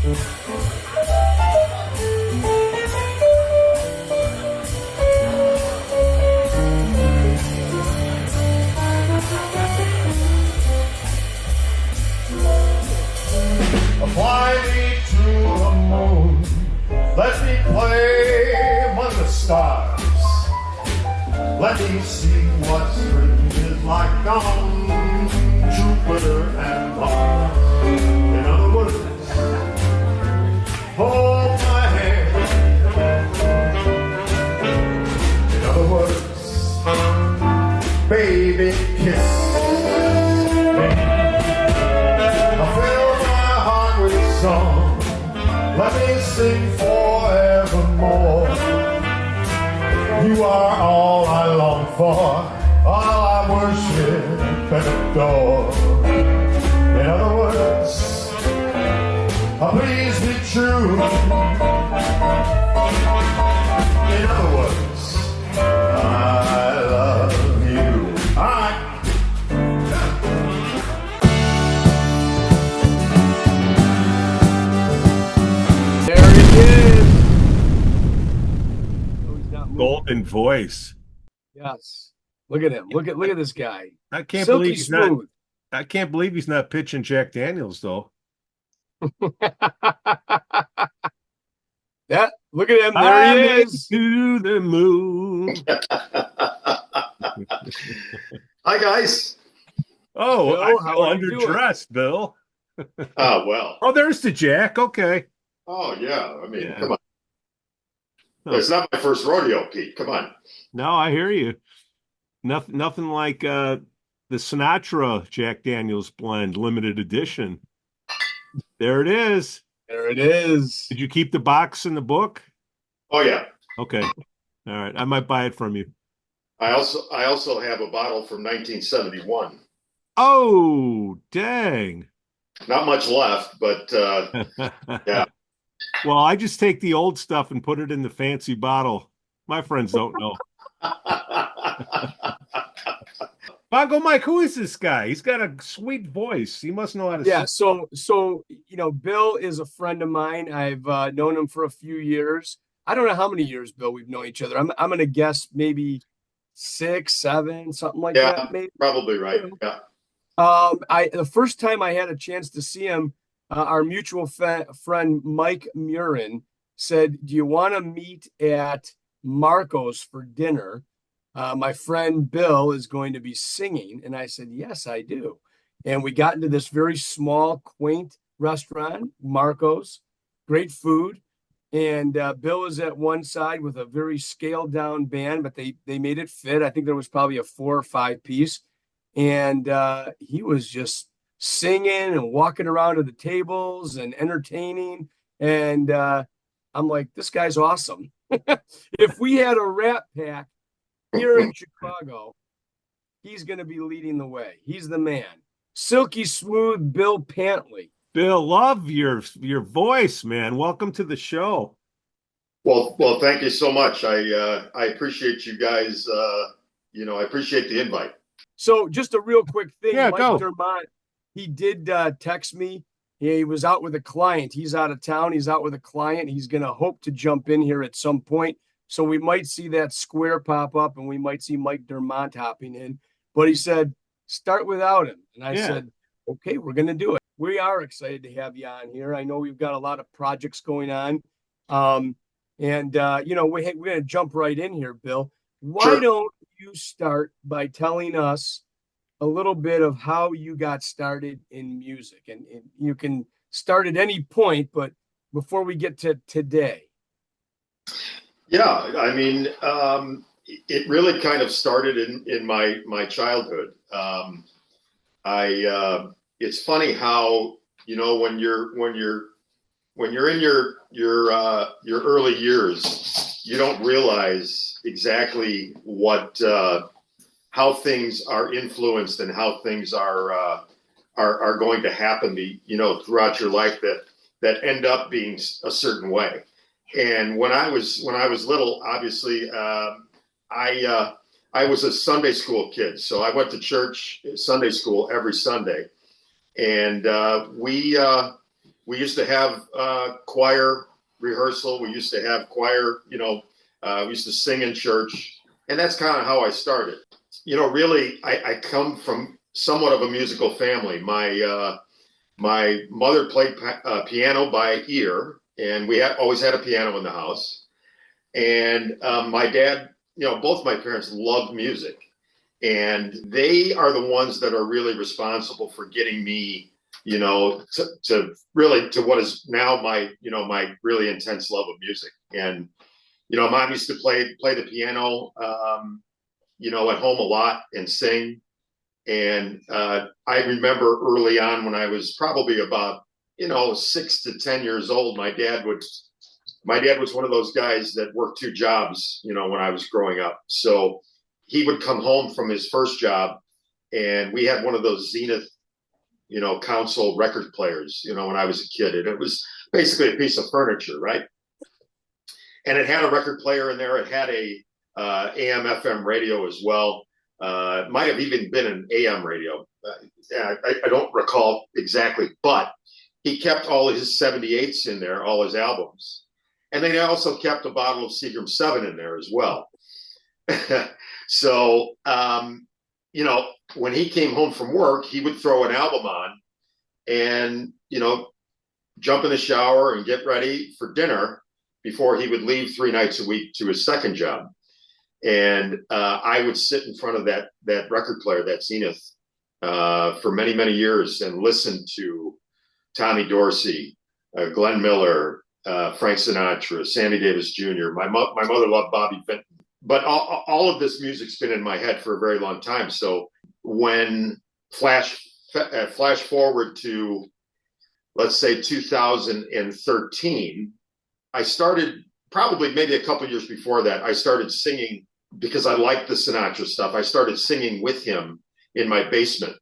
Fly me to the moon, let me play among the stars. Let me see what spring is like on Jupiter and Mars. In other words, hold my hand. In other words, baby, kiss me. I fill my heart with song. Let me sing forevermore. You are all I long for, all I worship and adore. In other words, please be true. In other words, I love you. All right. There he is. Golden voice. Yes. Look at him. Look at this guy. I can't Silky believe he's smooth. I can't believe he's not pitching Jack Daniels though. That look at him. There he is. To the moon. Hi guys. Oh, Bill, I how feel are you underdressed, Bill. Well. Oh, there's the Jack. Okay. Oh yeah. I mean, Yeah. come on. Oh. It's not my first rodeo, Pete. Come on. No, I hear you. Nothing like the Sinatra Jack Daniels blend limited edition. There it is. There it is. Did you keep the box in the book? Oh yeah. Okay. All right. I might buy it from you. I also have a bottle from 1971. Oh, dang. Not much left, but yeah. Well, I just take the old stuff and put it in the fancy bottle. My friends don't know. Bongo Mike, who is this guy? He's got a sweet voice. He must know how to Yeah, sing. so Bill is a friend of mine. I've known him for a few years. I don't know how many years, Bill, we've known each other. I'm gonna guess maybe 6, 7, something like Yeah, that. Maybe. probably right. Yeah. The first time I had a chance to see him, our mutual friend Mike Murin said, "Do you want to meet at Marco's for dinner? My friend Bill is going to be singing." And I said, "Yes, I do." And we got into this very small, quaint restaurant, Marco's, great food. And Bill was at one side with a very scaled down band, but they made it fit. I think there was probably a 4 or 5 piece. And he was just singing and walking around to the tables and entertaining. And I'm like, this guy's awesome. If we had a Rat Pack here in Chicago, he's going to be leading the way. He's the man. Silky smooth Bill Pantle. Bill, love your voice, man. Welcome to the show. Well, thank you so much. I appreciate you guys. I appreciate the invite. So just a real quick thing. Yeah, Mike go. Dermott, he did text me. He was out with a client. He's out of town. He's out with a client. He's going to hope to jump in here at some point. So we might see that square pop up and we might see Mike Dermott hopping in. But he said, start without him. And I said, okay, we're going to do it. We are excited to have you on here. I know we've got a lot of projects going on. We're going to jump right in here, Bill. Why don't you start by telling us a little bit of how you got started in music? And you can start at any point, but before we get to today. Yeah, I mean, it really kind of started in my childhood. It's funny how, when you're in your early years, you don't realize exactly how things are influenced and how things are going to happen, throughout your life that end up being a certain way. And when I was little, obviously, I was a Sunday school kid, so I went to church, Sunday school every Sunday, and we we used to have choir rehearsal. We used to have choir, we used to sing in church. And that's kind of how I started. Really, I come from somewhat of a musical family. My mother played piano by ear, and we always had a piano in the house. And my dad, both my parents loved music. And they are the ones that are really responsible for getting me, to what is now my really intense love of music. And, Mom used to play the piano, at home a lot and sing. And I remember early on when I was probably about, 6 to 10 years old, my dad was one of those guys that worked 2 jobs, when I was growing up. So he would come home from his first job, and we had one of those Zenith, console record players, when I was a kid. And it was basically a piece of furniture, right? And it had a record player in there. It had a AM FM radio as well. It might have even been an AM radio. I don't recall exactly, but he kept all of his 78s in there, all his albums. And then he also kept a bottle of Seagram 7 in there as well. So, when he came home from work, he would throw an album on and, jump in the shower and get ready for dinner before he would leave 3 nights a week to his second job. And I would sit in front of that record player, that Zenith, for many, many years and listen to Tommy Dorsey, Glenn Miller, Frank Sinatra, Sammy Davis Jr. My mother loved Bobby Vinton. But all of this music's been in my head for a very long time. So when flash forward to, let's say, 2013, I started, probably maybe a couple of years before that, I started singing because I liked the Sinatra stuff. I started singing with him in my basement.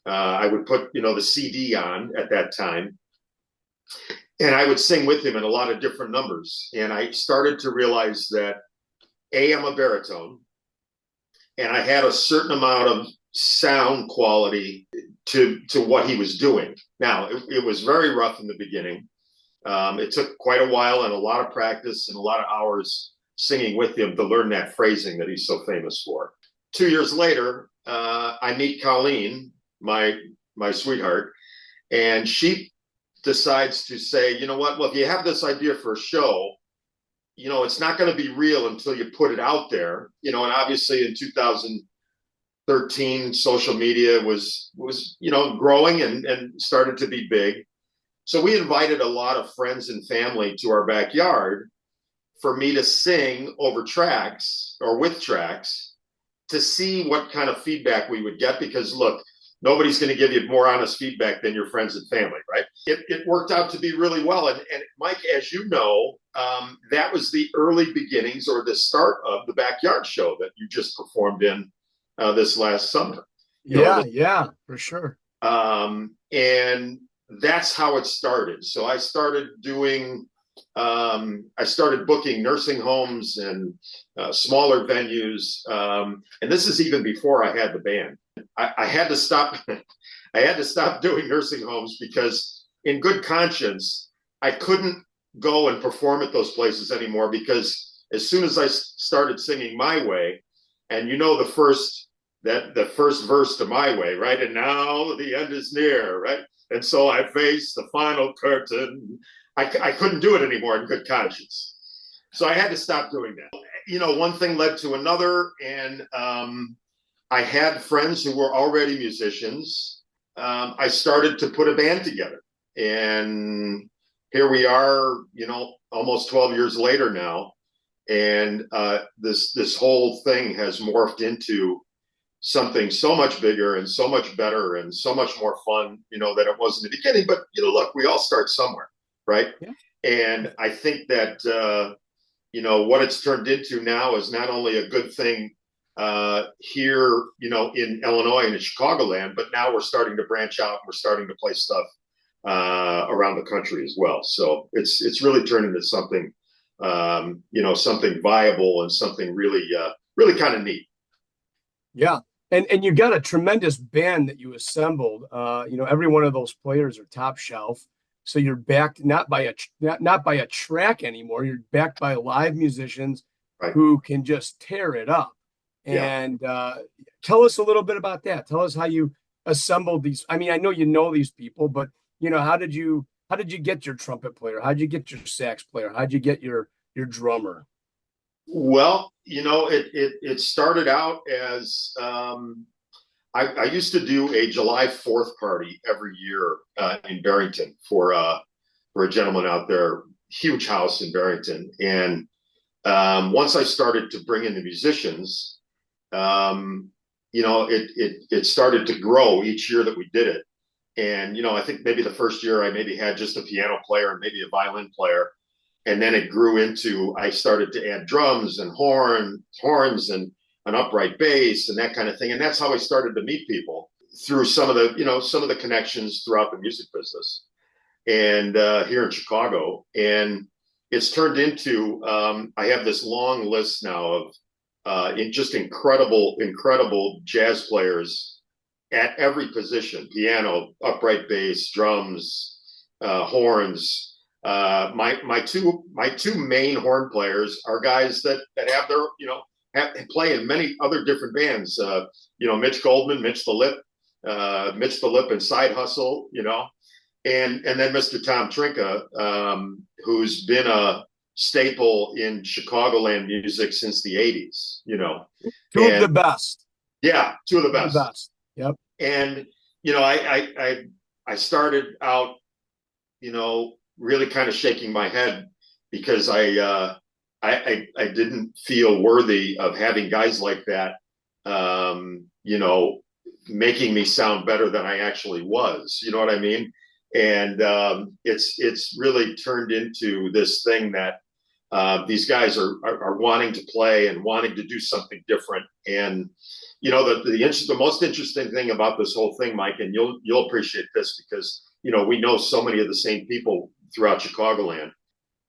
I would put, the CD on at that time, and I would sing with him in a lot of different numbers. And I started to realize that, I'm a baritone, and I had a certain amount of sound quality to what he was doing. Now, it was very rough in the beginning. It took quite a while and a lot of practice and a lot of hours singing with him to learn that phrasing that he's so famous for. 2 years later, I meet Colleen, my sweetheart, and she decides to say, you know what, well, if you have this idea for a show, it's not going to be real until you put it out there, and obviously in 2013, social media was growing and started to be big. So we invited a lot of friends and family to our backyard for me to sing over tracks or with tracks to see what kind of feedback we would get. Because look, nobody's going to give you more honest feedback than your friends and family, right? It worked out to be really well. And Mike, as you know, that was the early beginnings or the start of the backyard show that you just performed in this last summer. Yeah, for sure. And that's how it started. So I started doing, I started booking nursing homes and smaller venues. And this is even before I had the band. I had to stop. I had to stop doing nursing homes because, in good conscience, I couldn't go and perform at those places anymore. Because as soon as I started singing My Way, and the first verse to My Way, right? And now the end is near, right? And so I face the final curtain. I couldn't do it anymore in good conscience. So I had to stop doing that. One thing led to another, and I had friends who were already musicians. I started to put a band together, and here we are, almost 12 years later now, and this whole thing has morphed into something so much bigger and so much better and so much more fun, than it was in the beginning. But look, we all start somewhere, right? Yeah. And I think that what it's turned into now is not only a good thing here, in Illinois and in Chicagoland, but now we're starting to branch out and we're starting to play stuff around the country as well. So it's really turned into something, something viable and something really, really kind of neat. Yeah. And you got a tremendous band that you assembled. Every one of those players are top shelf. So you're backed not by a track anymore. You're backed by live musicians Right. who can just tear it up. Yeah. And tell us a little bit about that. Tell us how you assembled these. I mean, I know you know these people, but how did you get your trumpet player? How did you get your sax player? How did you get your drummer? Well, it started out as I used to do a July 4th party every year in Barrington for a gentleman out there, huge house in Barrington. And once I started to bring in the musicians, it started to grow each year that we did it. And, I think maybe the first year I maybe had just a piano player and maybe a violin player. And then it grew into, I started to add drums and horns and an upright bass and that kind of thing. And that's how I started to meet people through some of the connections throughout the music business and here in Chicago. And it's turned into, I have this long list now of just incredible jazz players at every position: piano, upright bass, drums, horns. My two main horn players are guys that have their play in many other different bands. Mitch Goldman, Mitch the Lip and Side Hustle. And then Mr. Tom Trinka, who's been a staple in Chicagoland music since the 80s. Two of the best. Yeah, two of the best. The best. Yep. And I started out, really kind of shaking my head because I didn't feel worthy of having guys like that, making me sound better than I actually was. You know what I mean? And it's really turned into this thing that these guys are wanting to play and wanting to do something different. And the most interesting thing about this whole thing, Mike, and you'll appreciate this because we know so many of the same people throughout Chicagoland.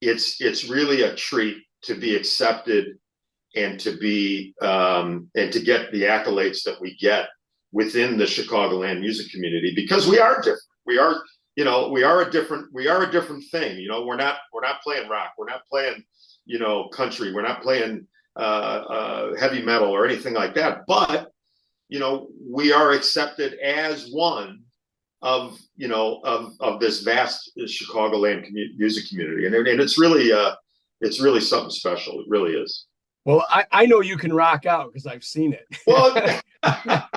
It's really a treat to be accepted and to be and to get the accolades that we get within the Chicagoland music community, because we are different. We are a different thing. We're not playing rock. We're not playing country. We're not playing heavy metal or anything like that. But we are accepted as one of this vast Chicagoland music community, and it's really something special. It really is. Well, I know you can rock out because I've seen it. Well,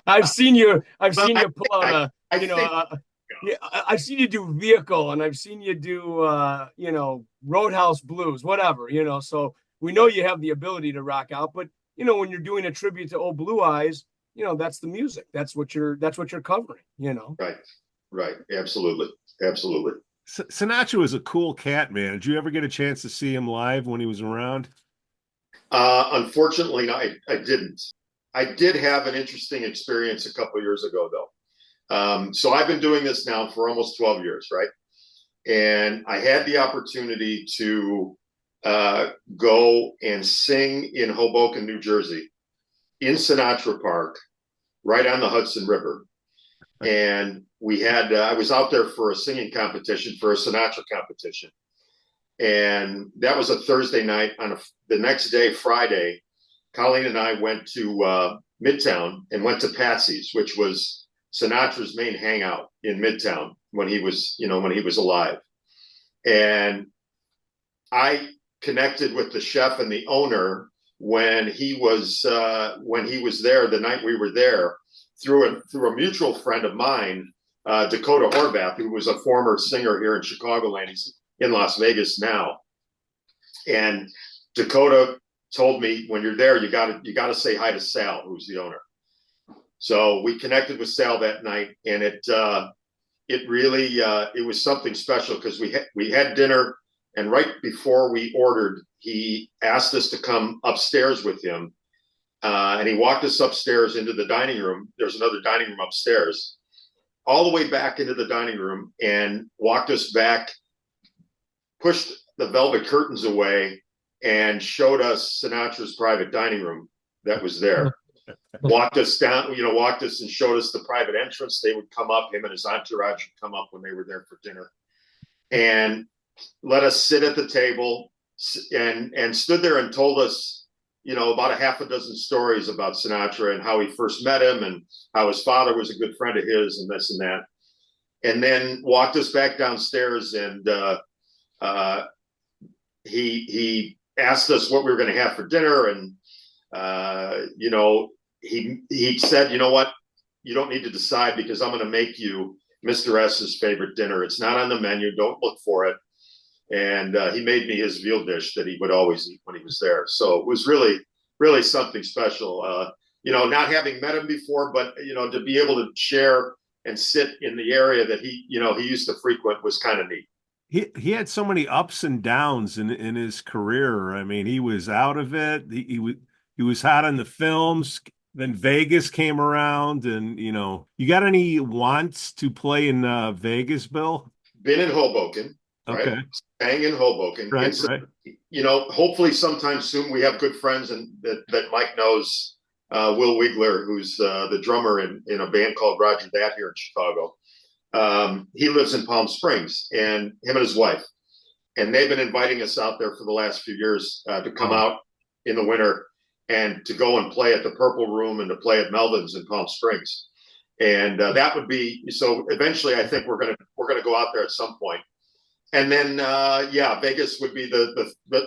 I've seen you pull out I've seen you do Vehicle, and I've seen you do Roadhouse Blues, whatever, so we know you have the ability to rock out. But when you're doing a tribute to Old Blue Eyes, that's the music. That's what you're covering, Right. Absolutely. Sinatra was a cool cat, man. Did you ever get a chance to see him live when he was around? Unfortunately, I didn't. I did have an interesting experience a couple of years ago, though. So I've been doing this now for almost 12 years, right? And I had the opportunity to go and sing in Hoboken, New Jersey, in Sinatra Park, right on the Hudson River. And we had, I was out there for a singing competition, for a Sinatra competition. And that was a Thursday night. The next day, Friday, Colleen and I went to Midtown and went to Patsy's, which was Sinatra's main hangout in Midtown when he was alive. And I connected with the chef and the owner when he was there the night we were there through a mutual friend of mine, Dakota Horvath, who was a former singer here in Chicagoland. He's in Las Vegas now. And Dakota told me, when you're there, you gotta say hi to Sal, who's the owner. So we connected with Sal that night, and it was something special because we had dinner, and right before we ordered, he asked us to come upstairs with him. And he walked us upstairs into the dining room. There's another dining room upstairs, all the way back into the dining room, and walked us back, pushed the velvet curtains away, and showed us Sinatra's private dining room that was there. Walked us and showed us the private entrance. They would come up, him and his entourage would come up when they were there for dinner. and let us sit at the table and stood there and told us, about a half a dozen stories about Sinatra and how he first met him and how his father was a good friend of his and this and that. And then walked us back downstairs and he asked us what we were going to have for dinner. And, he said, you know what, you don't need to decide because I'm going to make you Mr. S's favorite dinner. It's not on the menu. Don't look for it. And he made me his veal dish that he would always eat when he was there. So it was really, really something special. Not having met him before, but, to be able to share and sit in the area that he used to frequent was kind of neat. He had so many ups and downs in his career. I mean, he was out of it. He was hot on the films. Then Vegas came around, and you got any wants to play in Vegas, Bill? Been in Hoboken, okay. Right? Staying in Hoboken, right? so, right. Hopefully sometime soon we have good friends, and that Mike knows. Will Wigler, who's the drummer in a band called Roger That here in Chicago. He lives in Palm Springs, and him and his wife, and they've been inviting us out there for the last few years to come out in the winter and to go and play at the Purple Room and to play at Melvin's in Palm Springs. And that would be, so eventually I think we're gonna go out there at some point. And then Vegas would be the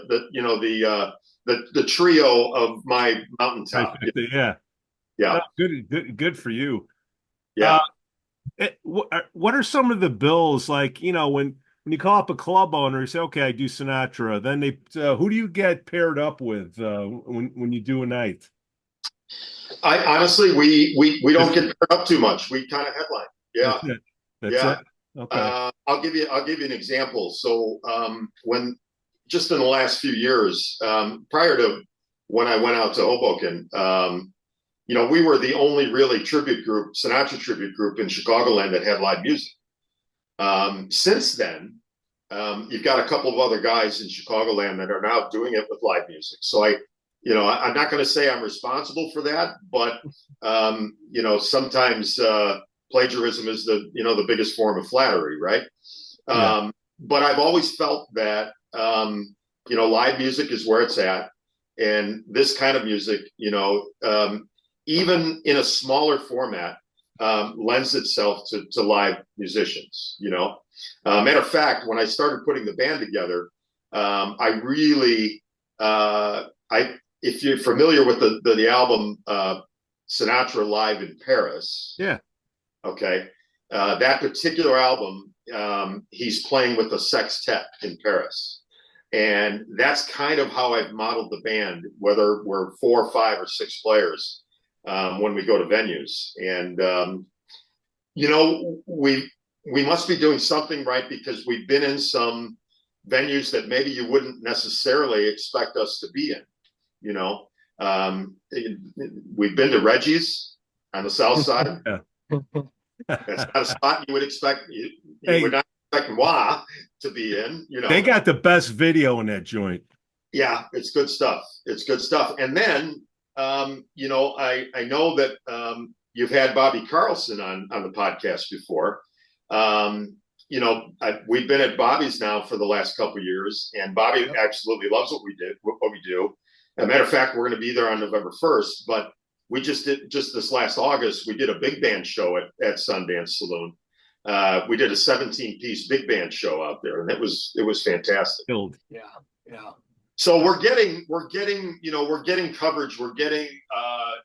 trio of my mountaintop. Yeah. Yeah. No, good for you. Yeah. What are some of the bills like, when you call up a club owner, you say, okay, I do Sinatra. Then they, who do you get paired up with when you do a night? I honestly, we don't get paired up too much. We kind of headline. Yeah. That's it. Okay. I'll give you an example. So when just in the last few years, prior to when I went out to Hoboken, we were the only really Sinatra tribute group in Chicagoland that had live music. Since then, you've got a couple of other guys in Chicagoland that are now doing it with live music. So I'm not going to say I'm responsible for that, but sometimes plagiarism is the biggest form of flattery, right? Yeah. But I've always felt that live music is where it's at, and this kind of music, even in a smaller format, lends itself to live musicians. Matter of fact, when I started putting the band together, I really, if you're familiar with the album Sinatra Live in Paris, yeah, okay, that particular album, he's playing with a sextet in Paris, and that's kind of how I've modeled the band, whether we're 4, 5, or 6 players. When we go to venues, and we must be doing something right because we've been in some venues that maybe you wouldn't necessarily expect us to be in. We've been to Reggie's on the South Side. That's not a spot you would expect. You would not expect Wah to be in. They got the best video in that joint. Yeah, it's good stuff. And then. I know that you've had Bobby Carlsen on the podcast before. We've been at Bobby's now for the last couple of years, and Bobby absolutely loves what we do. As a matter of fact, we're going to be there on November 1st, but we just this last August, we did a big band show at Sundance Saloon. We did a 17-piece big band show out there, and it was fantastic. Yeah. So we're getting coverage. We're getting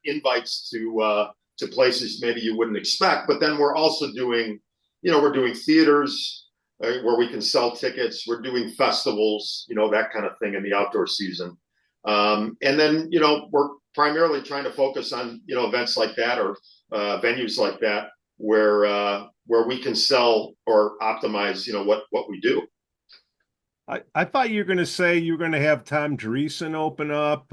invites to places maybe you wouldn't expect. But then we're also doing, we're doing theaters where we can sell tickets. We're doing festivals, that kind of thing in the outdoor season. And then, we're primarily trying to focus on, events like that or venues like that where we can sell or optimize, what we do. I thought you were going to say you were going to have Tom Dreesen open up.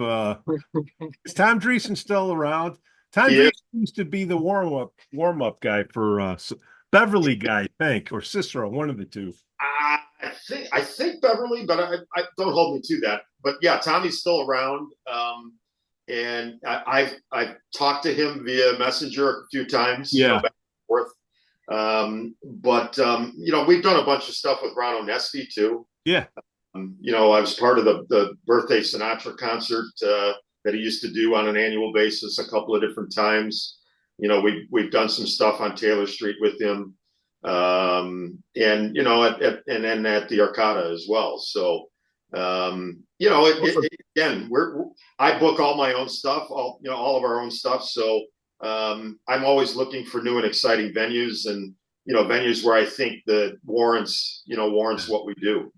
Is Tom Dreesen still around? Tom Dreesen used to be the warm up guy for Beverly guy, I think, or Cicero, one of the two. I think Beverly, but I don't hold me to that. But yeah, Tommy's still around, and I've talked to him via Messenger a few times. Yeah. Back and forth. We've done a bunch of stuff with Ron Onesti too. Yeah. I was part of the birthday Sinatra concert that he used to do on an annual basis a couple of different times. We've done some stuff on Taylor Street with him, and then at the Arcada as well. So, again, I book all my own stuff, all of our own stuff. So I'm always looking for new and exciting venues, and venues where I think that warrants what we do.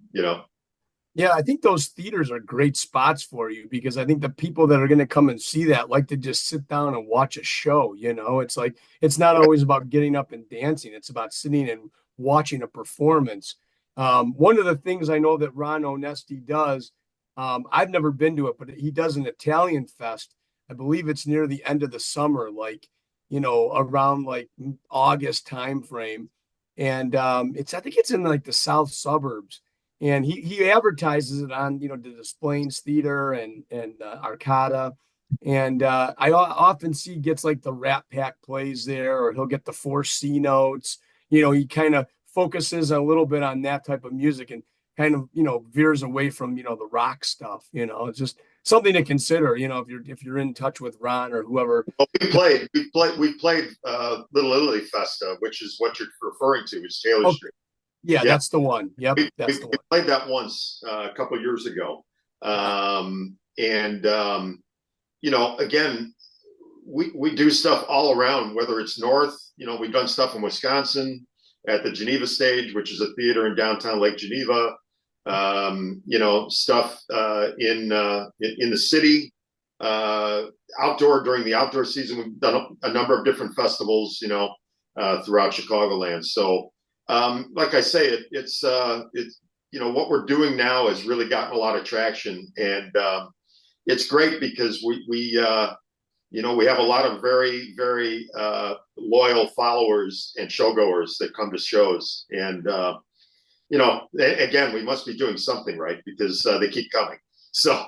Yeah, I think those theaters are great spots for you because I think the people that are going to come and see that like to just sit down and watch a show. It's like it's not always about getting up and dancing. It's about sitting and watching a performance. One of the things I know that Ron Onesti does, I've never been to it, but he does an Italian fest. I believe it's near the end of the summer, like, around like August time frame. And I think it's in like the south suburbs. And he advertises it on, the Displays Theater and Arcada. And I often see gets like the Rat Pack plays there, or he'll get the 4C notes. He kind of focuses a little bit on that type of music and kind of, veers away from, the rock stuff. It's just something to consider, if you're in touch with Ron or whoever. Well, we played Little Italy Festa, which is what you're referring to, is Taylor Street. Yeah, that's the one. Yep, that's the one. We played that once a couple of years ago, again, we do stuff all around. Whether it's north, we've done stuff in Wisconsin at the Geneva Stage, which is a theater in downtown Lake Geneva. Stuff in the city, outdoor during the outdoor season. We've done a number of different festivals, throughout Chicagoland. So. Like I say, it's what we're doing now has really gotten a lot of traction, and it's great because we have a lot of very, very loyal followers and showgoers that come to shows, and again, we must be doing something right because they keep coming. So,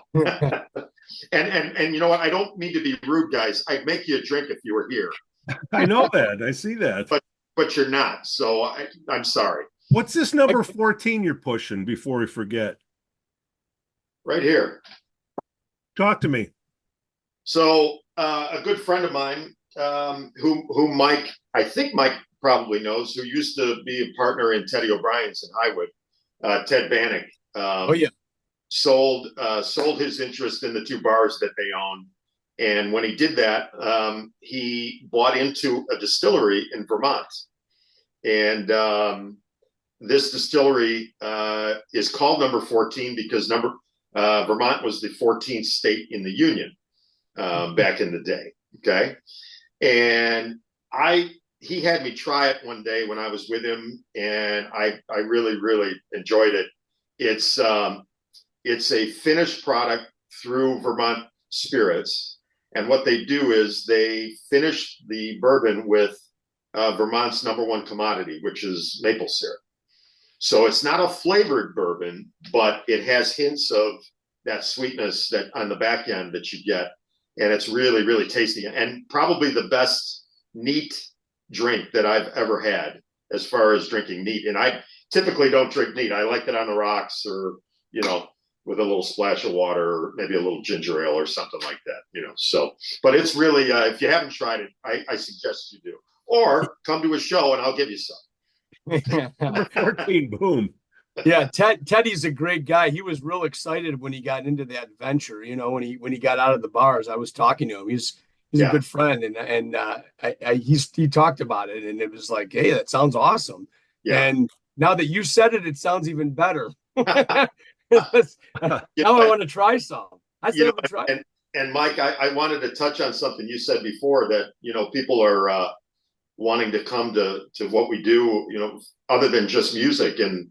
and you know what? I don't mean to be rude, guys. I'd make you a drink if you were here. I know that. I see that. But you're not, so I'm sorry. What's this number 14 you're pushing before we forget? Right here. Talk to me. So a good friend of mine, who I think Mike probably knows, who used to be a partner in Teddy O'Brien's in Highwood, Ted Banick. Sold his interest in the two bars that they own. And when he did that, he bought into a distillery in Vermont. And this distillery is called Number 14 because Vermont was the 14th state in the Union back in the day. Okay. And he had me try it one day when I was with him, and I really, really enjoyed it. It's a finished product through Vermont Spirits. And what they do is they finish the bourbon with Vermont's number one commodity, which is maple syrup. So it's not a flavored bourbon, but it has hints of that sweetness that on the back end that you get. And it's really, really tasty, and probably the best neat drink that I've ever had as far as drinking neat. And I typically don't drink neat. I like it on the rocks, or, with a little splash of water, or maybe a little ginger ale or something like that, So, but it's really, if you haven't tried it, I suggest you do. Or come to a show and I'll give you some. Number 14, boom. Yeah, Teddy's a great guy. He was real excited when he got into that venture. When he got out of the bars, I was talking to him. He's a good friend, and he talked about it, and it was like, hey, that sounds awesome. Yeah. And now that you said it, it sounds even better. Now I want to try some. I still haven't tried. And Mike, I wanted to touch on something you said before, that people are wanting to come to what we do, other than just music. And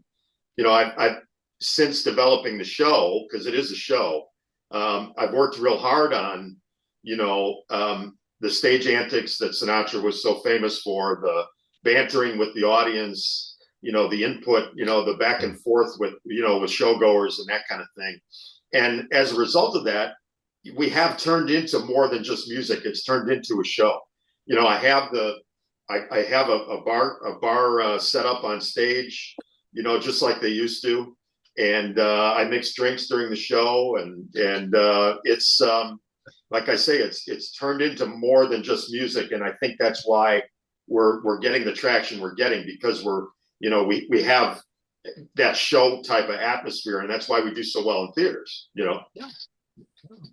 I've since developing the show, because it is a show, I've worked real hard on the stage antics that Sinatra was so famous for, the bantering with the audience, the input, the back and forth with showgoers and that kind of thing. And as a result of that, we have turned into more than just music. It's turned into a show. I have I have a bar set up on stage, you know, just like they used to, and I mix drinks during the show, and it's like I say, it's turned into more than just music, and I think that's why we're getting the traction we're getting, because we have that show type of atmosphere, and that's why we do so well in theaters, you know. Yeah.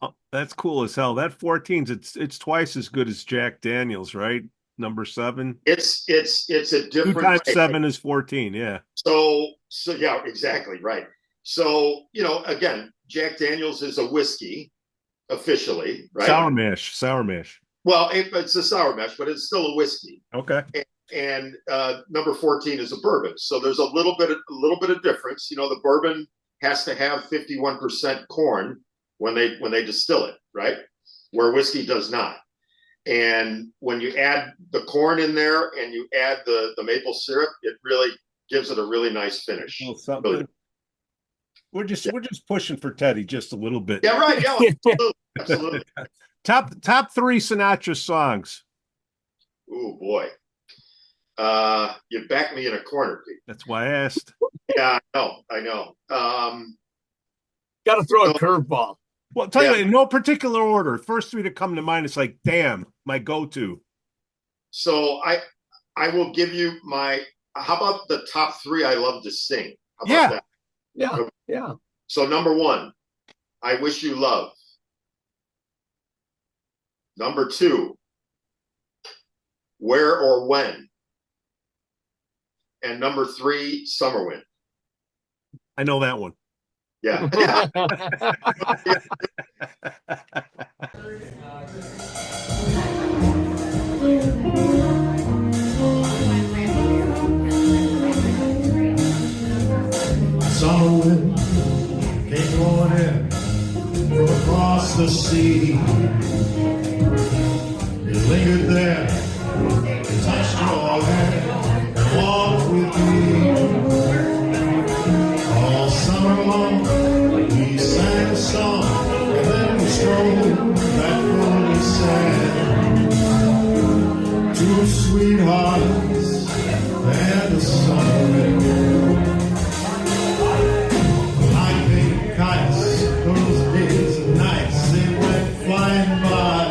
Oh, that's cool as hell. That 14's it's twice as good as Jack Daniels, right? Number 7. It's a different 2 times 7 is 14. Yeah. So yeah, exactly right. So, you know, again, Jack Daniels is a whiskey officially, right? Sour mash. Well, it's a sour mash, but it's still a whiskey. Okay. And number 14 is a bourbon. So there's a little bit of difference. You know, the bourbon has to have 51% corn when they distill it, right? Where whiskey does not. And when you add the corn in there and you add the maple syrup, it really gives it a really nice finish. Well, something. Really. We're just pushing for Teddy just a little bit. Yeah, right. Yeah, absolutely. Top 3 Sinatra songs. Oh boy. You backed me in a corner, Pete. That's why I asked. Yeah, I know. Got to throw a curveball. Well, tell you in no particular order. First 3 to come to mind, it's like, damn, my go-to. So I will give you how about the top 3 I love to sing? How about that? Yeah. So number 1, I Wish You Love. Number 2, Where or When. And number 3, Summer Wind. I know that one. Yeah. Summer wind came blowing in from across the sea. It lingered there, it touched your hand and walked with me. All summer long we sang a song, and then we strolled that lonely sand. Two sweethearts and the summer wind. Kites, those days and nights, they went flying by.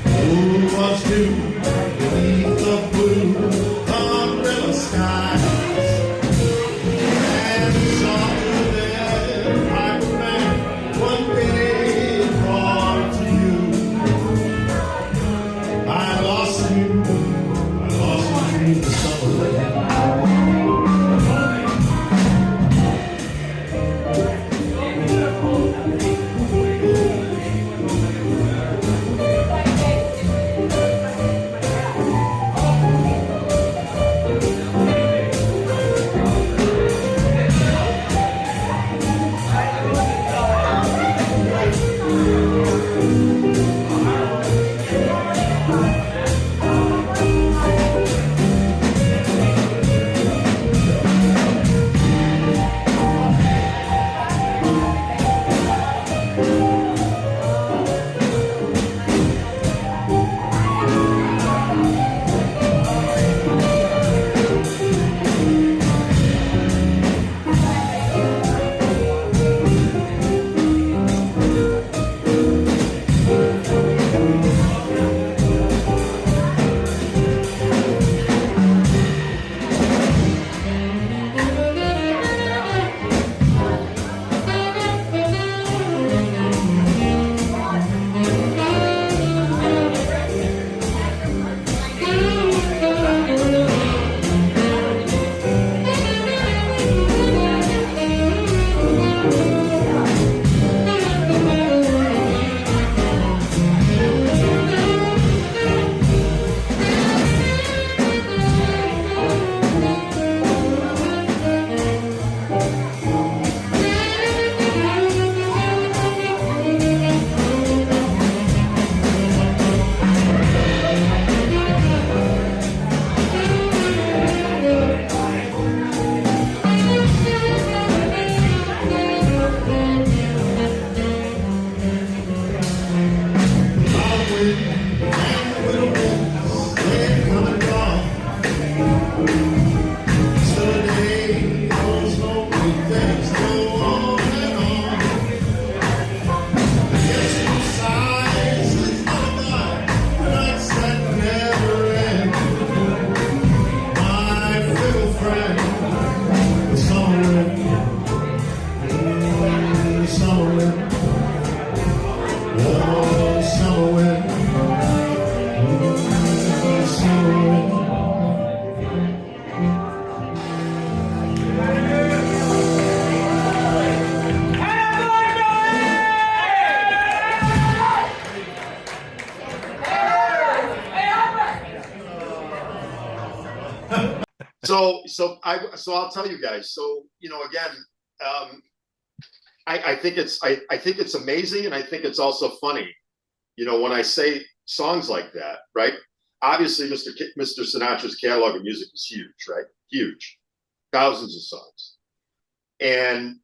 Who was you beneath the blue umbrella Things go on and on. Yes, besides, it's not mine. The nights that never end. My fiddle friend, the summer wind. The summer wind. Oh, summer wind. Summer wind. So I'll tell you guys. So, again, I think it's amazing, and I think it's also funny, when I say songs like that, right? Obviously, Mr. Sinatra's catalog of music is huge, right? Huge, thousands of songs, and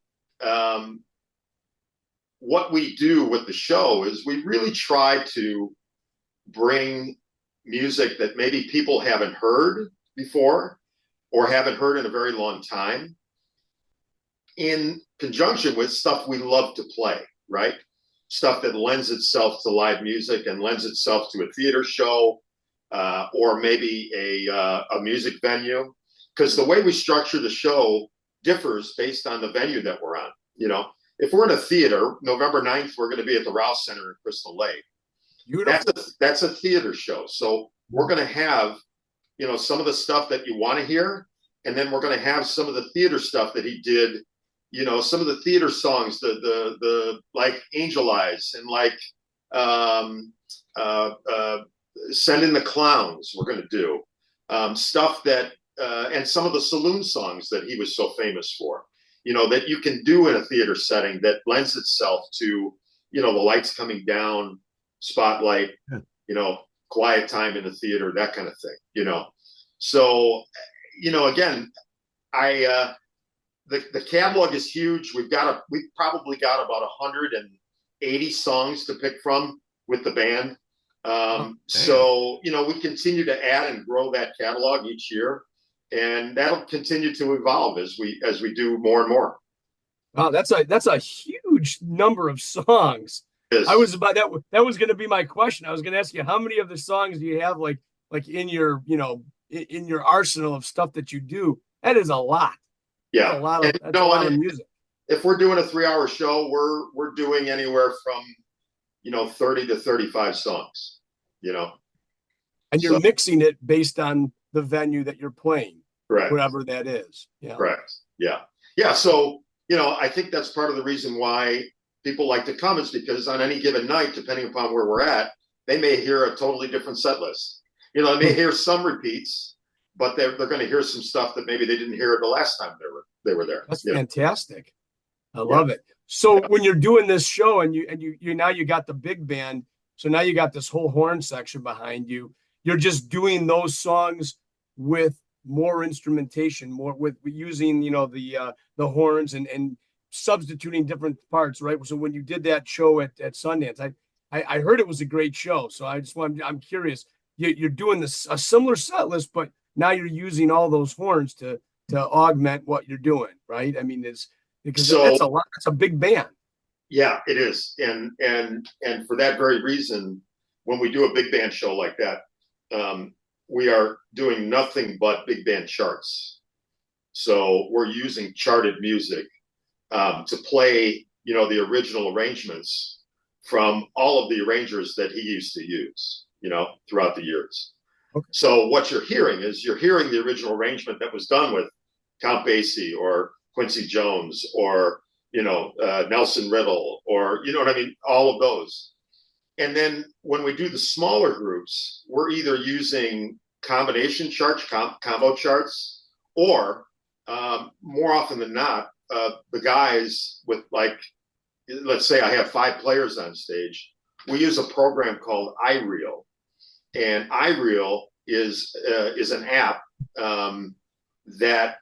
what we do with the show is we really try to bring music that maybe people haven't heard before or haven't heard in a very long time, in conjunction with stuff we love to play, right? Stuff that lends itself to live music and lends itself to a theater show, or maybe a music venue. Because the way we structure the show differs based on the venue that we're on. If we're in a theater, November 9th, we're going to be at the Raue Center in Crystal Lake. That's a theater show. So we're going to have, some of the stuff that you want to hear, and then we're going to have some of the theater stuff that he did, some of the theater songs, the like Angel Eyes and like Send in the Clowns. We're going to do stuff that, and some of the saloon songs that he was so famous for, that you can do in a theater setting that lends itself to, the lights coming down, spotlight, quiet time in the theater, that kind of thing, So, again, the catalog is huge. We've probably got about 180 songs to pick from with the band. So, we continue to add and grow that catalog each year, and that'll continue to evolve as we do more and more. Wow, that's a huge number of songs. Yes. I was about that was going to be my question. I was going to ask you, how many of the songs do you have like in your, in your arsenal of stuff that you do? That is a lot. Yeah. That's a lot of music. If we're doing a 3-hour show, we're doing anywhere from, 30 to 35 songs, And you're mixing it based on the venue that you're playing. Correct. Whatever that is. Yeah. Correct. Yeah. Yeah. So, I think that's part of the reason why people like to come, is because on any given night, depending upon where we're at, they may hear a totally different set list. They may hear some repeats, but they're going to hear some stuff that maybe they didn't hear the last time they were there. That's fantastic. I love it. So when you're doing this show and you now you got the big band, so now you got this whole horn section behind you. You're just doing those songs with more instrumentation, more with using the horns and substituting different parts, right? So when you did that show at Sundance, I heard it was a great show. So I'm curious. You're doing a similar set list, but now you're using all those horns to augment what you're doing, right? I mean, that's a lot. That's a big band. Yeah, it is, and for that very reason, when we do a big band show like that, we are doing nothing but big band charts. So we're using charted music to play, the original arrangements from all of the arrangers that he used to use, throughout the years. Okay. So what you're hearing the original arrangement that was done with Count Basie or Quincy Jones or, Nelson Riddle or, all of those. And then when we do the smaller groups, we're either using combination charts, combo charts, or more often than not, the guys with, like, let's say I have 5 players on stage, we use a program called iReel. And iReel is an app that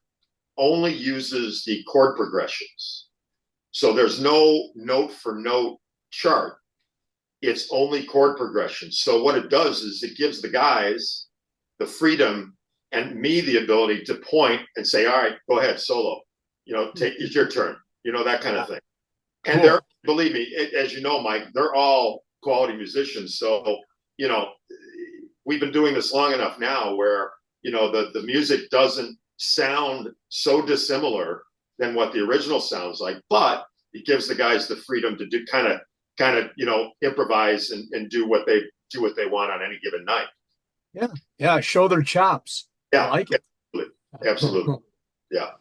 only uses the chord progressions. So there's no note for note chart. It's only chord progressions. So what it does is it gives the guys the freedom and me the ability to point and say, all right, go ahead, solo. it's your turn, that kind of thing. And Cool. believe me, as you know, Mike, they're all quality musicians. So, we've been doing this long enough now where, the music doesn't sound so dissimilar than what the original sounds like, but it gives the guys the freedom to do kind of, improvise and do what they want on any given night. Yeah. Show their chops. Yeah. I like it. Absolutely. Yeah.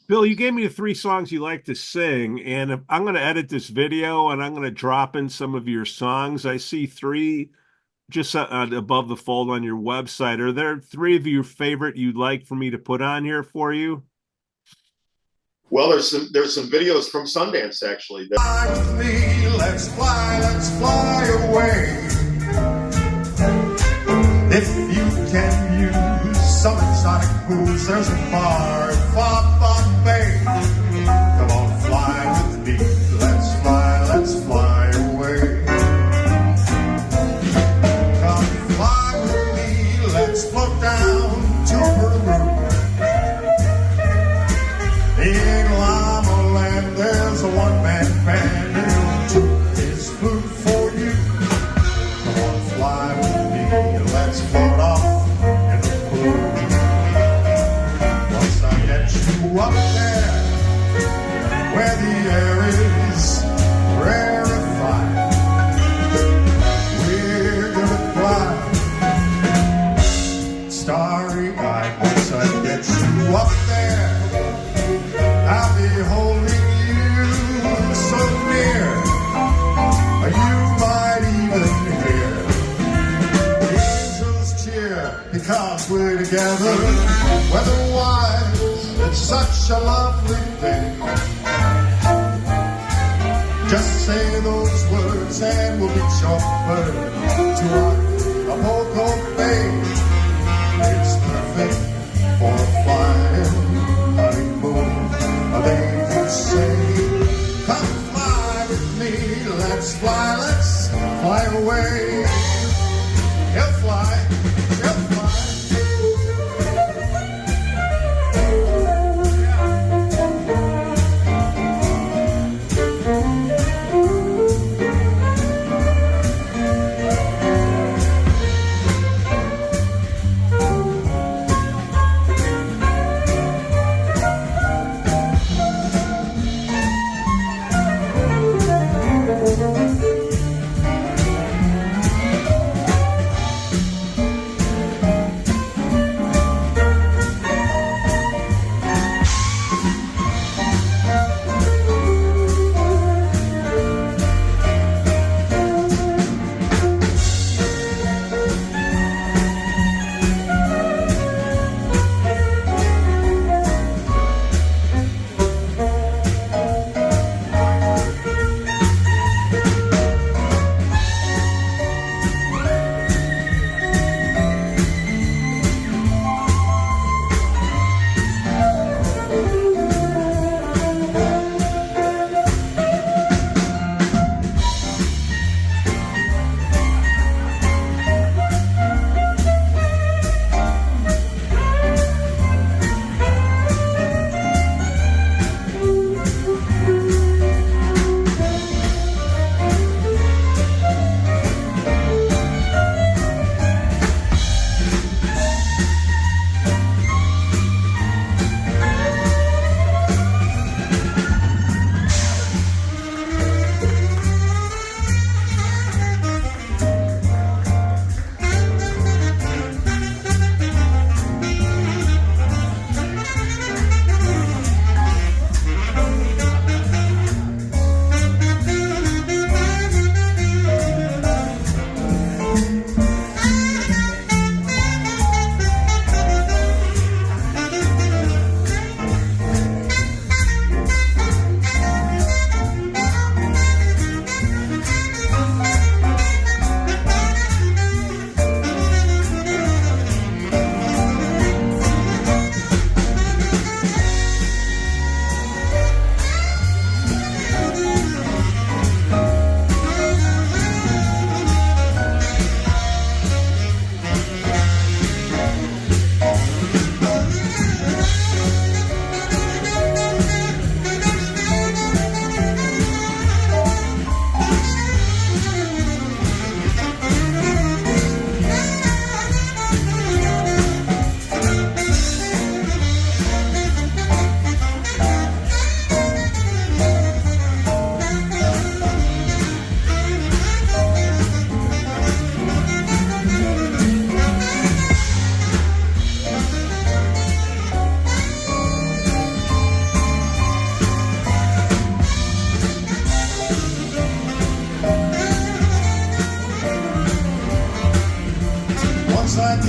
Bill, you gave me the 3 songs you like to sing, and if I'm going to edit this video and I'm going to drop in some of your songs. I see 3 just above the fold on your website. Are there 3 of your favorite you'd like for me to put on here for you? Well, there's some videos from Sundance actually. Fly with me, let's fly away. If you can use some exotic booze, there's a bar at Far Bay. Come on, fly with me, let's fly away. Come fly with me, let's float down to Peru. In Llama Land, there's a one-man band who'll toot his flute for you. Come on, fly with me, let's float off in the blue. Once I get you up there, where the air is rarefied, we're gonna fly starry-eyed. Once I get you up there, I'll be holding you so near, you might even hear the angels cheer, because we're together, weather-wise, it's such a lovely thing. Just say those words and we'll be chauffeured to Hoboken Bay. It's perfect for a flying honeymoon. They do say, come fly with me, let's fly away. He'll fly.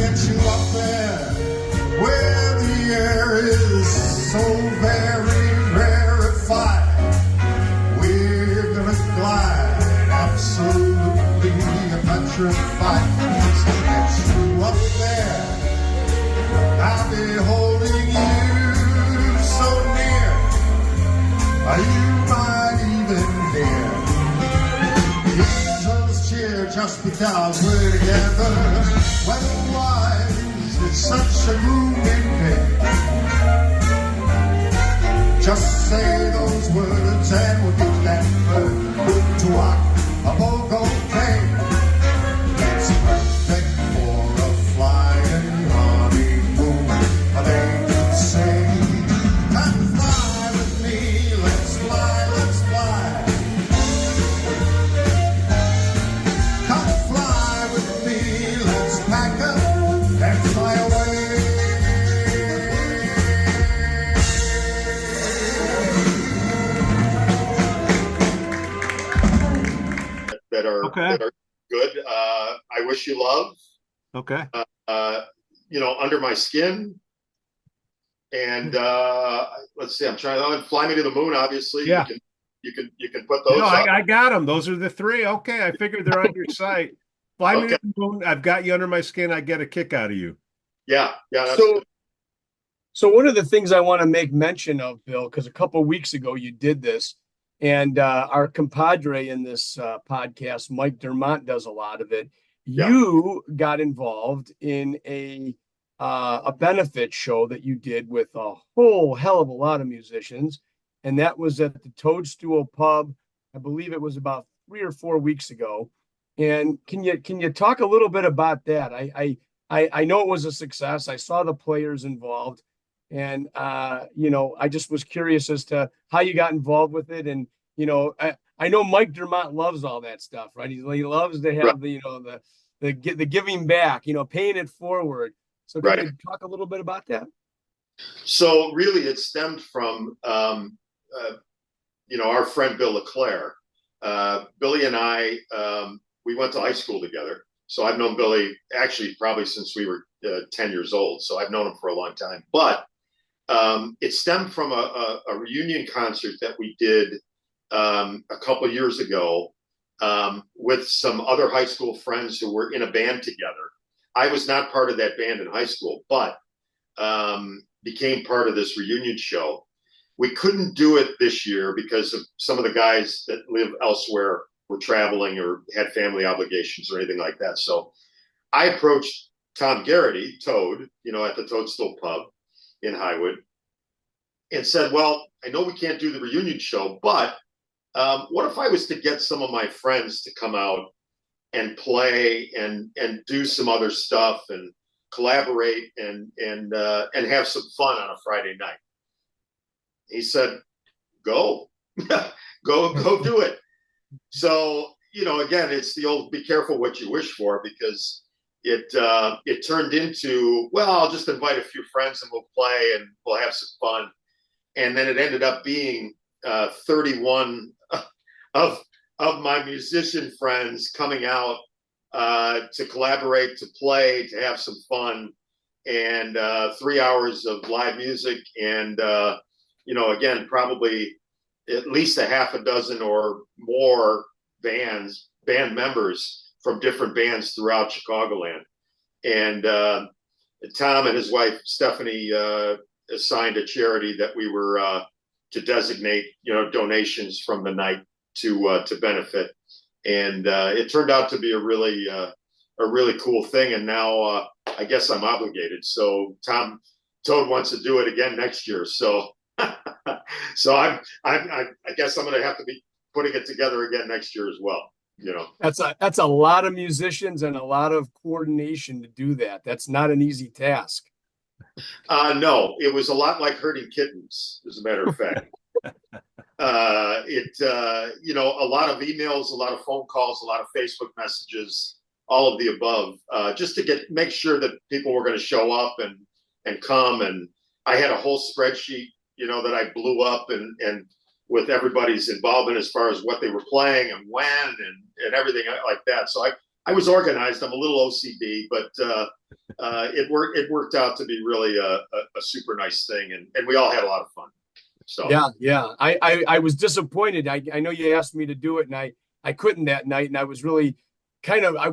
get you up there where the air is so very rarefied. We're gonna glide absolutely petrified. To get you up there, I'll be holding you so near, you might even hear the angels cheer just because we're together. Weather-wise, it's such a groovy day. Just say those words and we'll get that bird to rock a bogo train. It's perfect for a flying honeymoon. They do say, come fly with me, let's fly, let's fly. Come fly with me, let's pack up and fly away. That are good. I Wish You Love. Okay. Under My Skin. And let's see, I'm trying to Fly Me to the Moon, obviously. Yeah. You can put those No, up. I got them. Those are the three. Okay. I figured they're on your site. Fly Me to the Moon. I've got you Under My Skin. I get a kick out of you. Yeah. That's good. So one of the things I want to make mention of, Bill, because a couple of weeks ago you did this, and our compadre in this podcast, Mike Dermott, does a lot of it. Yeah. You got involved in a benefit show that you did with a whole hell of a lot of musicians, and that was at the Toadstool pub. I believe it was about 3 or 4 weeks ago. And can you talk a little bit about that? I know it was a success. I saw the players involved. And, I just was curious as to how you got involved with it. And, I know Mike Dermott loves all that stuff, right? He loves to have the giving back, paying it forward. So can you talk a little bit about that? So really it stemmed from, our friend Bill Leclair. Billy and I, we went to high school together. So I've known Billy actually probably since we were 10 years old. So I've known him for a long time. But it stemmed from a reunion concert that we did a couple of years ago with some other high school friends who were in a band together. I was not part of that band in high school, but became part of this reunion show. We couldn't do it this year because of some of the guys that live elsewhere were traveling or had family obligations or anything like that. So I approached Tom Garrity, Toad, at the Toadstool pub in Highwood, and said, well, I know we can't do the reunion show, but what if I was to get some of my friends to come out and play and do some other stuff and collaborate and have some fun on a Friday night? He said, go, go do it. So, again, it's the old, be careful what you wish for, because it turned into, well, I'll just invite a few friends and we'll play and we'll have some fun. And then it ended up being 31 of my musician friends coming out to collaborate, to play, to have some fun, and 3 hours of live music. And, again, probably at least a half a dozen or more band members from different bands throughout Chicagoland. And Tom and his wife, Stephanie, assigned a charity that we were to designate, donations from the night to benefit. And it turned out to be a really cool thing. And now I guess I'm obligated. So Toad wants to do it again next year. So so I guess I'm going to have to be putting it together again next year as well. That's a lot of musicians and a lot of coordination to do that. That's not an easy task. No, it was a lot like herding kittens, as a matter of fact. A lot of emails, a lot of phone calls, a lot of Facebook messages, all of the above, just to make sure that people were going to show up and come. And I had a whole spreadsheet, that I blew up and with everybody's involvement as far as what they were playing and when and everything like that. So I I was organized. I'm a little OCD, but it worked out to be really a super nice thing, and we all had a lot of fun. So Yeah. I was disappointed. I know you asked me to do it, and I couldn't that night, and I was really I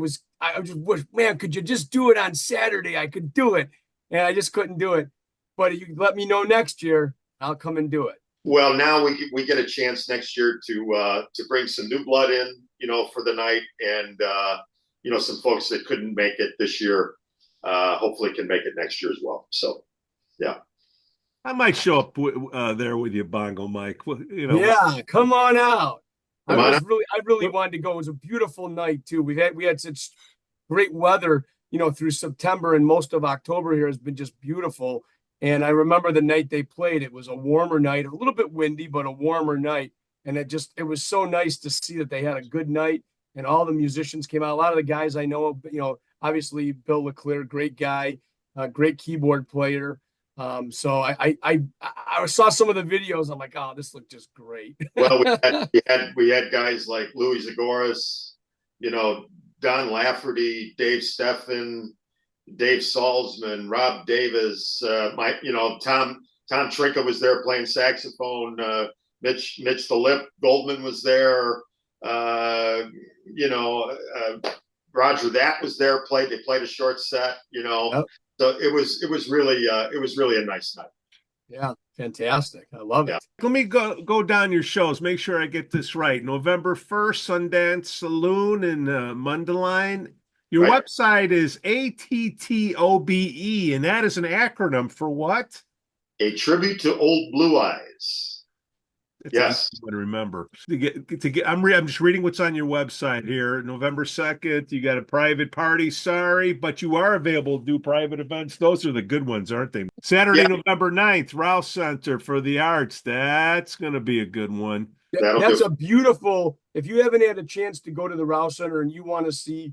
just wish, man, could you just do it on Saturday? I could do it, and I just couldn't do it. But you let me know next year, I'll come and do it. well, now we get a chance next year to bring some new blood in, for the night, and some folks that couldn't make it this year, hopefully can make it next year as well. So, yeah. I might show up there with you, Bongo Mike. Well, Yeah, come on out. Come on out. I really wanted to go. It was a beautiful night too. We had such great weather, through September, and most of October here has been just beautiful. And I remember the night they played, it was a warmer night, a little bit windy, but a warmer night. And it was so nice to see that they had a good night and all the musicians came out. A lot of the guys I know, obviously Bill Leclair, great guy, great keyboard player. So I saw some of the videos. I'm like, oh, this looked just great. Well, we had guys like Louis Zagoras, Don Lafferty, Dave Steffen, Dave Salzman, Rob Davis, Tom Trinka was there playing saxophone. Mitch the Lip Goldman was there. Roger that was there. They played a short set. Yep. So it was really a nice night. Yeah, fantastic. I love it. Let me go down your shows. Make sure I get this right. November 1st, Sundance Saloon in Mundelein. Your website is ATTOBE, and that is an acronym for what? A tribute to Old Blue Eyes. Yes, I remember. I'm just reading what's on your website here. November 2nd, you got a private party. Sorry, but you are available to do private events. Those are the good ones, aren't they? Saturday, November 9th, Rouse Center for the Arts. That's going to be a good one. That's a beautiful. If you haven't had a chance to go to the Rouse Center and you want to see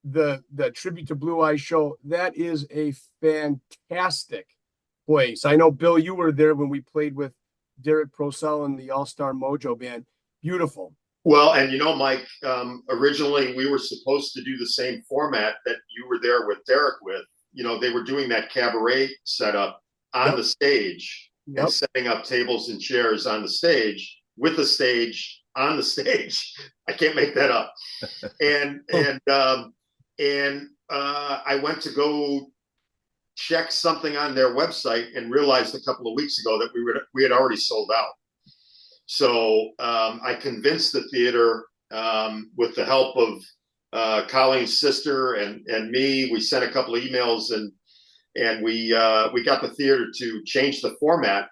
the Tribute to Blue Eyes show, that is a fantastic place. I know, Bill, you were there when we played with Derrick Procell and the All-Star Mojo Band. Beautiful. Well, and Mike, originally we were supposed to do the same format that you were there with Derrick with. They were doing that cabaret setup on the stage and setting up tables and chairs on the stage with the stage on the stage. I can't make that up. And I went to go check something on their website and realized a couple of weeks ago that we had already sold out. So I convinced the theater with the help of Colleen's sister and me. We sent a couple of emails and we got the theater to change the format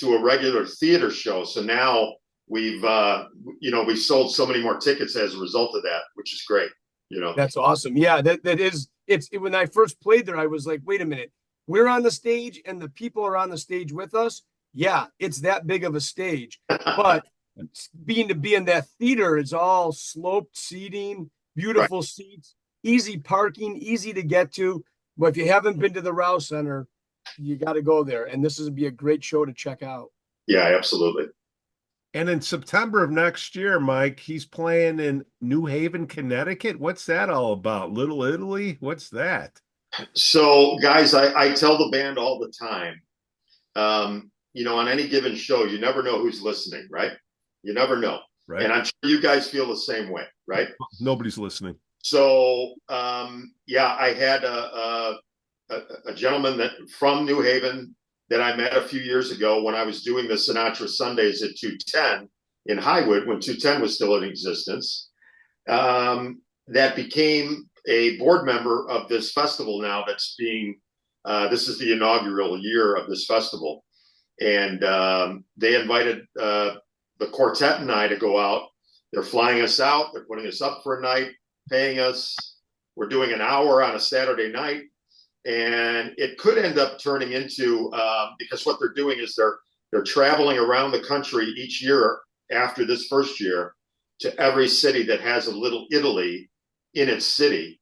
to a regular theater show. So now we've sold so many more tickets as a result of that, which is great. That's awesome. Yeah, that is. It's when I first played there, I was like, wait a minute, we're on the stage and the people are on the stage with us. Yeah, it's that big of a stage. But to be in that theater, it's all sloped seating, beautiful seats, easy parking, easy to get to. But if you haven't been to the Rouse Center, you got to go there. And this would be a great show to check out. Yeah, absolutely. And in September of next year, Mike, he's playing in New Haven, Connecticut. What's that all about? Little Italy? What's that? So, guys, I tell the band all the time, on any given show, you never know who's listening, right? You never know. Right. And I'm sure you guys feel the same way, right? Nobody's listening. So, I had a gentleman from New Haven that I met a few years ago when I was doing the Sinatra Sundays at 210 in Highwood, when 210 was still in existence, that became a board member of this festival now that's being, this is the inaugural year of this festival. And they invited the quartet and I to go out. They're flying us out. They're putting us up for a night, paying us. We're doing an hour on a Saturday night. And it could end up turning into, because what they're doing is they're traveling around the country each year after this first year to every city that has a little Italy in its city,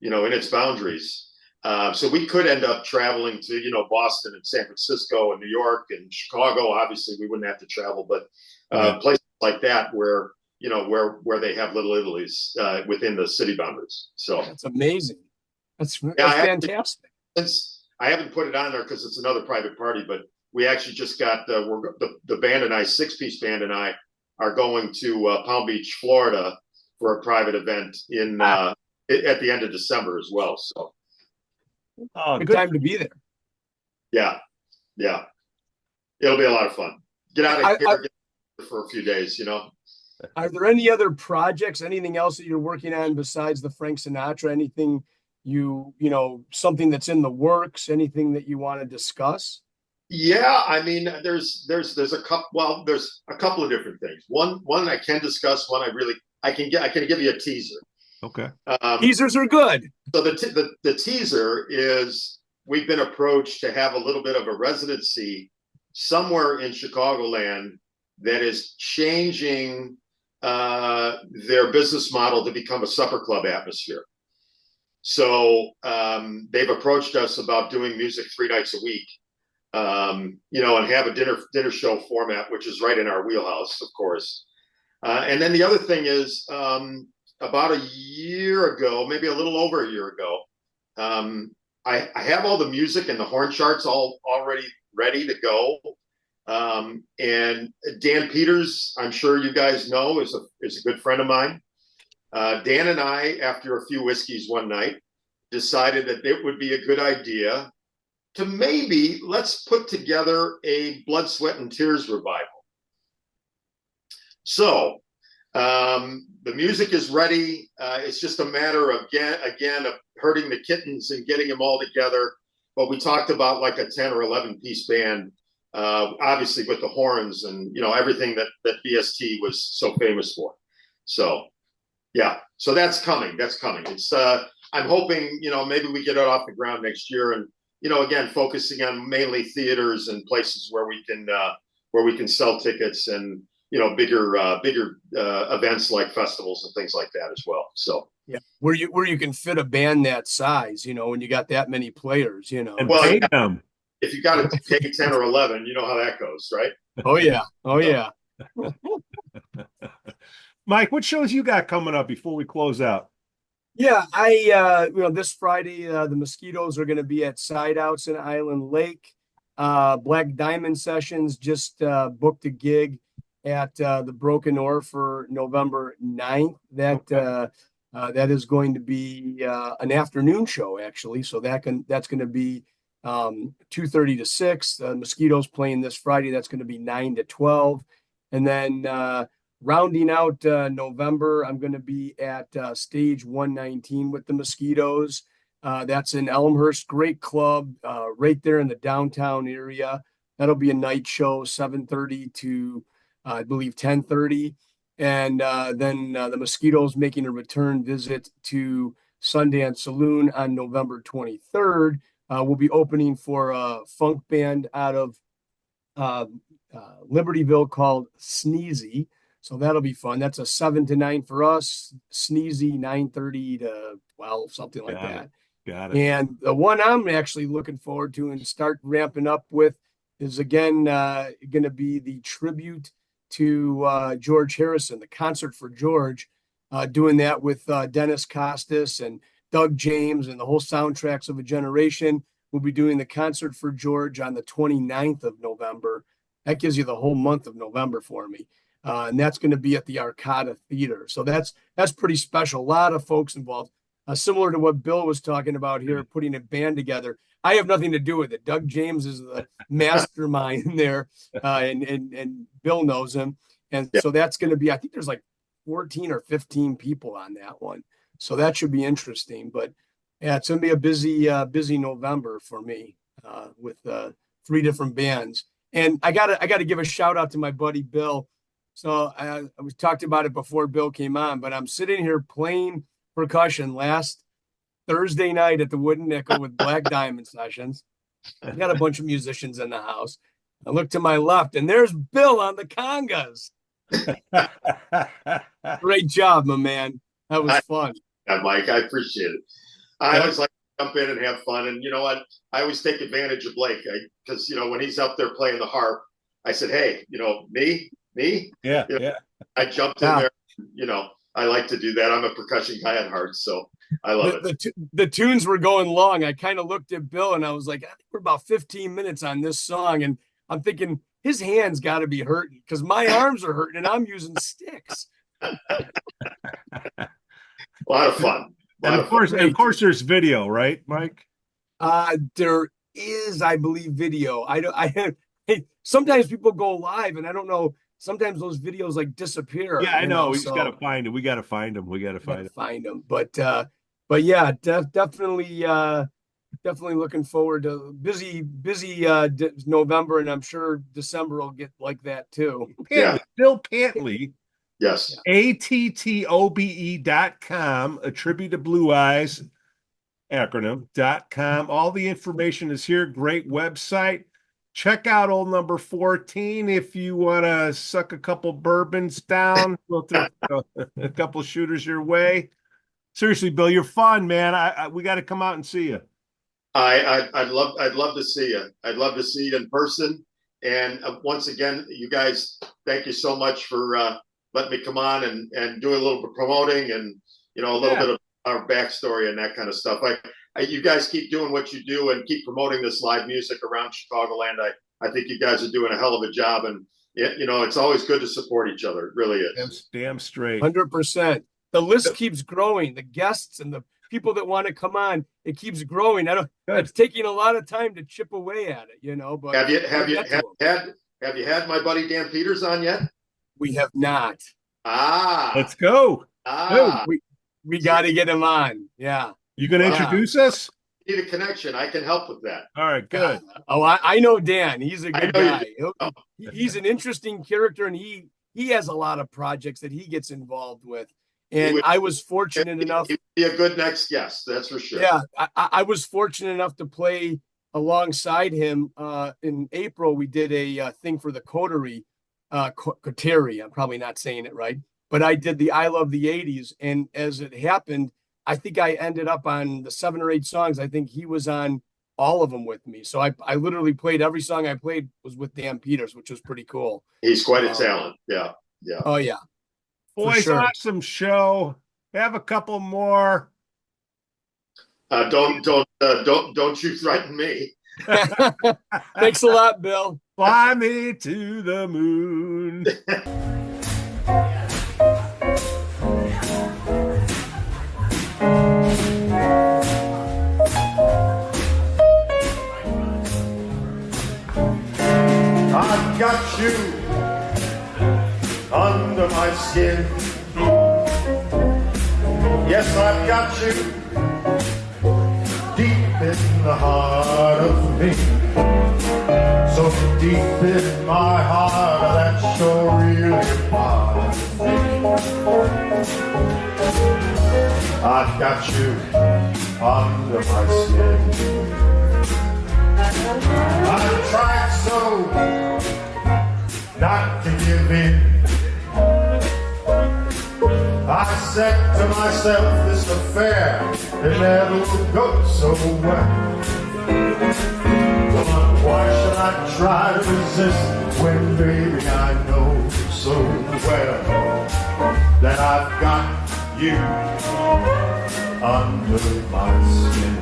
in its boundaries. So we could end up traveling to, Boston and San Francisco and New York and Chicago. Obviously, we wouldn't have to travel, but places like that where, where they have Little Italy's within the city boundaries. So that's amazing. That's Yeah, fantastic. since I haven't put it on there because it's another private party, but we actually just got the band and I, 6-piece band and I, are going to Palm Beach, Florida, for a private event in at the end of December as well. So good time to be there. yeah, it'll be a lot of fun. Get out of here for a few days, Are there any other projects, anything else that you're working on besides the Frank Sinatra? Anything something that's in the works? Anything that you want to discuss? Yeah, I mean, there's a couple. Well, there's a couple of different things. One I can discuss. One I can give you a teaser. Okay. Teasers are good. So the teaser is we've been approached to have a little bit of a residency somewhere in Chicagoland that is changing their business model to become a supper club atmosphere. So they've approached us about doing music 3 nights a week, and have a dinner show format, which is right in our wheelhouse, of course. And then the other thing is, about a year ago, maybe a little over a year ago, I have all the music and the horn charts all already ready to go. And Dan Peters, I'm sure you guys know, is a good friend of mine. Dan and I, after a few whiskeys one night, decided that it would be a good idea to let's put together a Blood, Sweat, and Tears revival. So the music is ready. It's just a matter of, again, of herding the kittens and getting them all together. But we talked about like a 10 or 11-piece band, obviously with the horns and, everything that BST was so famous for. So, yeah, so that's coming. It's, I'm hoping, maybe we get it off the ground next year and, again, focusing on mainly theaters and places where we can sell tickets and, bigger events like festivals and things like that as well. So yeah, where you can fit a band that size, when you got that many players, And pay them. If you got to take 10 or 11, you know how that goes, right? Oh yeah. Mike, what shows you got coming up before we close out? Yeah, I this Friday the Mosquitos are going to be at Sideouts in Island Lake. Black Diamond Sessions just booked a gig at the Broken Oar for November 9th. That is going to be an afternoon show actually, so that's going to be 2:30 to 6. Mosquitos playing this Friday. That's going to be 9 to 12, and then rounding out November, I'm going to be at Stage 119 with the Mosquitos. That's in Elmhurst, great club, right there in the downtown area. That'll be a night show, 7:30 to I believe 10:30, and then the Mosquitos making a return visit to Sundance Saloon on November 23rd. We'll be opening for a funk band out of Libertyville called Sneezy. So that'll be fun. That's a 7 to 9 for us. Sneezy 9:30 to 12, something like that. Got it. And the one I'm actually looking forward to and start ramping up with is again going to be the tribute to George Harrison, the concert for George, doing that with Dennis Costas and Doug James and the whole Soundtracks of a Generation. We'll be doing the concert for George on the 29th of November. That gives you the whole month of November for me. And that's going to be at the Arcada Theater. So that's pretty special. A lot of folks involved, similar to what Bill was talking about here, putting a band together. I have nothing to do with it. Doug James is the mastermind there, and Bill knows him. And so that's going to be, I think there's like 14 or 15 people on that one. So that should be interesting. But yeah, it's going to be a busy November for me with 3 different bands. And I gotta give a shout out to my buddy Bill. So we talked about it before Bill came on, but I'm sitting here playing percussion last Thursday night at the Wooden Nickel with Black Diamond Sessions. I got a bunch of musicians in the house. I look to my left, and there's Bill on the congas. Great job, my man. That was fun. Yeah, Mike, I appreciate it. I always like to jump in and have fun. And you know what? I always take advantage of Blake because, when he's up there playing the harp, I said, hey, me? Yeah. I jumped in there. you know, I like to do that. I'm a percussion guy at heart, so I love it. The tunes were going long. I kind of looked at Bill and I was like, I think we're about 15 minutes on this song. And I'm thinking his hands got to be hurting because my arms are hurting and I'm using sticks. A lot of fun. And of course, there's video, right, Mike? There is, I believe, video. Sometimes people go live and I don't know. Sometimes those videos like disappear. Yeah, I know. We just got to find them. We got to find them. Find them. But yeah, definitely looking forward to busy November, and I'm sure December will get like that too. Yeah. Bill Pantle. Yes. ATTOBE.com, a tribute to Blue Eyes acronym.com. All the information is here. Great website. Check out old number 14 if you want to suck a couple bourbons down. We'll throw a couple shooters your way. Seriously, Bill, you're fun, man. We got to come out and see you. I'd love to see you. I'd love to see you in person. And once again, you guys, thank you so much for letting me come on and do a little bit of promoting and, you know, a little bit of our backstory and that kind of stuff. You guys keep doing what you do and keep promoting this live music around Chicagoland. I think you guys are doing a hell of a job, and you know, it's always good to support each other. It really is. Damn straight. 100%. The list keeps growing. The guests and the people that want to come on, it keeps growing. It's taking a lot of time to chip away at it, you know. But have you had my buddy Dan Peters on yet? We have not. Let's go. We got to get him on. Yeah. You gonna introduce us? Need a connection. I can help with that. All right, good. I know Dan. He's a good guy. He's an interesting character, and he has a lot of projects that he gets involved with. And I was fortunate enough. He'd be a good next guest, that's for sure. Yeah, I was fortunate enough to play alongside him. In April, we did a thing for the Coterie. Coterie. I'm probably not saying it right, but I did the I Love the 80s, and as it happened, I think I ended up on the 7 or 8 songs. I think he was on all of them with me. So I literally played every song I played was with Dan Peters, which was pretty cool. He's quite a talent. Yeah. Oh yeah. Boys, awesome show. Have a couple more. Don't you threaten me. Thanks a lot, Bill. Fly me to the moon. I've got you under my skin. Yes, I've got you deep in the heart of me. So deep in my heart that you're really part of me. I've got you under my skin. I've tried so not to give in. I said to myself, this affair, it never will go so well. But why should I try to resist when, baby, I know so well that I've got you under my skin.